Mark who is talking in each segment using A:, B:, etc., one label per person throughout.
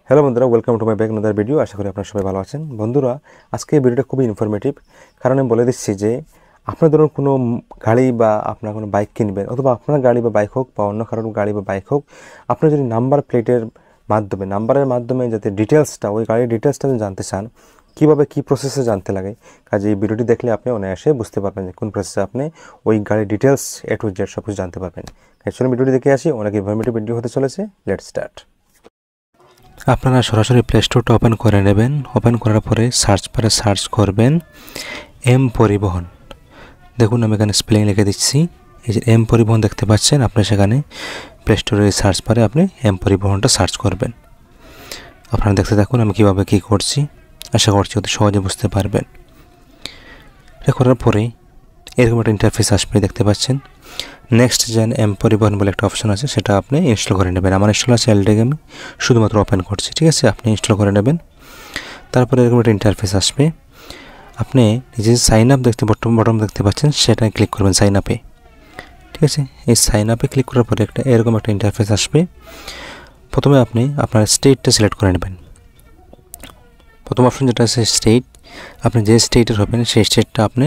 A: Hello বন্ধুরা, welcome to my back another video. আশা করি আপনারা সবাই ভালো আছেন। বন্ধুরা, আজকে এই ভিডিওটা খুবই ইনফরমেটিভ, কারণ আমি বলে দিচ্ছি যে আপনার ধরুন কোনো গাড়ি বা আপনার কোনো বাইক কিনবেন, অথবা আপনার গাড়ি বা বাইক হোক বা অন্য কারোর গাড়ি বা বাইক হোক, আপনার যদি নাম্বার প্লেটের নাম্বারের মাধ্যমে যাতে ডিটেলসটা, ওই গাড়ির ডিটেলসটা যদি জানতে চান, কীভাবে কী প্রসেসে জানতে লাগে, কাজে এই ভিডিওটি দেখলে আপনি অনায়াসে বুঝতে পারবেন যে কোন প্রসেসে আপনি ওই গাড়ির ডিটেলস A to Z সব কিছু জানতে পারবেন। অ্যাকচুয়ালি ভিডিওটি দেখে আসি, অনেক ইনফরমেটিভ ভিডিও হতে চলেছে। Let's start. আপনারা সরাসরি প্লে স্টোরটা ওপেন করে নেবেন। ওপেন করার পরে সার্চ বারে সার্চ করবেন এম পরিবহন। দেখুন আমি এখানে স্পেলিং লিখে দিচ্ছি। এই যে এম পরিবহন দেখতে পাচ্ছেন, আপনি সেখানে প্লে স্টোরের সার্চ বারে আপনি এম পরিবহনটা সার্চ করবেন। আপনারা দেখতে থাকুন আমি কীভাবে কী করছি, আশা করছি অতি সহজে বুঝতে পারবেন। এটা করার পরে এরকম একটা ইন্টারফেস আসবে, দেখতে পাচ্ছেন। নেক্সট জেন এম পরিবহন বলে একটা অপশন আছে, সেটা আপনি ইনস্টল করে নেবেন। আমার ইনস্টল আছে অলরেডি, আমি শুধুমাত্র ওপেন করছি, ঠিক আছে। আপনি ইনস্টল করে নেবেন। তারপরে এরকম একটা ইন্টারফেস আসবে, আপনি নিজে সাইন আপ বটন দেখতে পাচ্ছেন, সেটাই ক্লিক করবেন সাইন আপে, ঠিক আছে। এই সাইন আপে ক্লিক করার পরে এরকম একটা ইন্টারফেস আসবে। প্রথমে আপনি আপনার স্টেটটা সিলেক্ট করে নেবেন। প্রথম অপশন যেটা আছে স্টেট, আপনি যে স্টেটের হবেন সেই স্টেটটা আপনি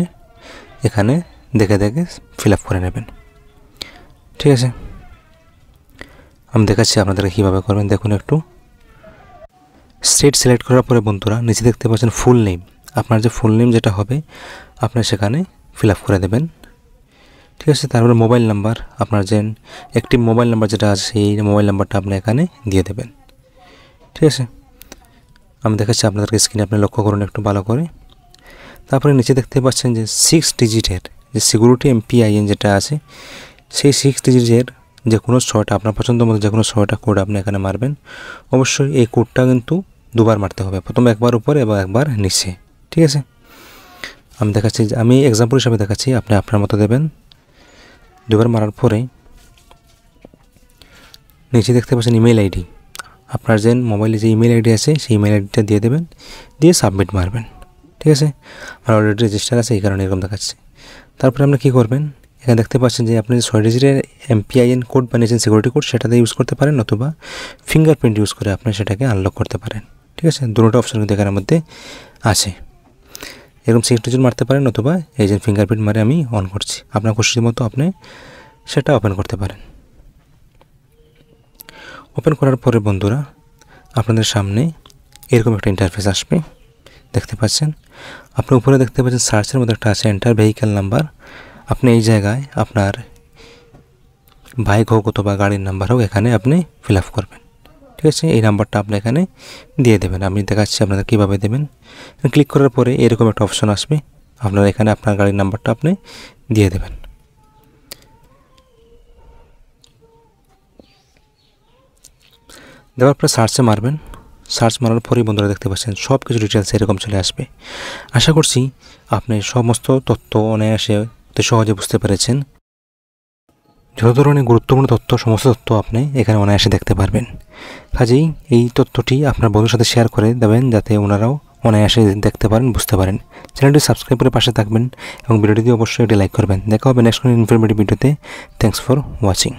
A: এখানে দেখে ফিল আপ করে নেবেন, ঠিক আছে। আমি দেখাচ্ছি আপনাদেরকে কীভাবে করবেন। দেখুন একটু, স্টেট সিলেক্ট করার পরে বন্ধুরা নিচে দেখতে পাচ্ছেন ফুল নেম। আপনার যে ফুল নেম যেটা হবে আপনার সেখানে ফিল আপ করে দেবেন, ঠিক আছে। তারপরে মোবাইল নাম্বার, আপনার যে অ্যাক্টিভ মোবাইল নাম্বার যেটা আছে সেই মোবাইল নাম্বারটা আপনি এখানে দিয়ে দেবেন, ঠিক আছে। আমি দেখাচ্ছি আপনাদেরকে স্ক্রিনে, আপনি লক্ষ্য করুন একটু ভালো করে। তারপরে নিচে দেখতে পাচ্ছেন যে 6 ডিজিটের যে সিকিউরিটি MPIN যেটা আছে, সেই 6 ডিজিটের যে কোনো 6টা আপনার পছন্দ মতো যে কোনো 6টা কোড আপনি এখানে মারবেন। অবশ্যই এই কোডটা কিন্তু দুবার মারতে হবে, প্রথম একবার উপরে এবং একবার নিচে, ঠিক আছে। আমি দেখাচ্ছি, আমি এক্সাম্পল হিসাবে দেখাচ্ছি, আপনি আপনার মতো দেবেন। দুবার মারার পরে নিচে দেখতে পাচ্ছেন ইমেল আইডি, আপনার যে মোবাইলে যে ইমেল আইডি আছে সেই ইমেল আইডিটা দিয়ে দেবেন, দিয়ে সাবমিট মারবেন, ঠিক আছে। আমার অলরেডি রেজিস্টার আছে, এই কারণে এরকম দেখাচ্ছে। তারপরে আপনি কী করবেন, এখানে দেখতে পাচ্ছেন যে আপনি 6 ডিজিটের MPIN কোড বানিয়েছেন, সিকিউরিটি কোড, সেটাতে ইউজ করতে পারেন, অথবা ফিঙ্গারপ্রিন্ট ইউজ করে আপনি সেটাকে আনলক করতে পারেন, ঠিক আছে। দুটো অপশন কিন্তু এখানের মধ্যে আছে। এরকম 6 ডিজিট মারতে পারেন, অথবা এই যে ফিঙ্গারপ্রিন্ট মারে আমি অন করছি, আপনার খুশি মতো আপনি সেটা ওপেন করতে পারেন। ওপেন করার পরে বন্ধুরা আপনাদের সামনে এরকম একটা ইন্টারফেস আসবে, দেখতে পাচ্ছেন। আপনি উপরে দেখতে পাচ্ছেন সার্চের মধ্যে একটা আছে এন্টার ভেহিক্যাল নাম্বার। আপনি এই জায়গায় আপনার বাইক হোক অথবা গাড়ির নাম্বার হোক এখানে আপনি ফিল আপ করবেন, ঠিক আছে। এই নাম্বারটা আপনি এখানে দিয়ে দেবেন। আমি দেখাচ্ছি আপনাদের কীভাবে দেবেন। ক্লিক করার পরে এরকম একটা অপশন আসবে, আপনারা এখানে আপনার গাড়ির নাম্বারটা আপনি দিয়ে দেবেন। দেওয়ার পরে সার্চে মারবেন। সার্চ মারার পরেই বন্ধুরা দেখতে পাচ্ছেন সব কিছু ডিটেলস এরকম চলে আসবে। আশা করছি আপনি সমস্ত তথ্য অনায়াসে সহজে বুঝতে পেরেছেন। যত ধরনের গুরুত্বপূর্ণ তথ্য, সমস্ত তথ্য আপনি এখানে অনায়াসে দেখতে পারবেন। কাজেই এই তথ্যটি আপনার বন্ধুর সাথে শেয়ার করে দেবেন, যাতে ওনারাও অনায়াসে দেখতে পারেন, বুঝতে পারেন। চ্যানেলটি সাবস্ক্রাইব করে পাশে থাকবেন এবং ভিডিওটি অবশ্যই একটি লাইক করবেন। দেখা হবে নেক্সট কোনো ইনফরমেটিভ ভিডিওতে। Thanks for watching.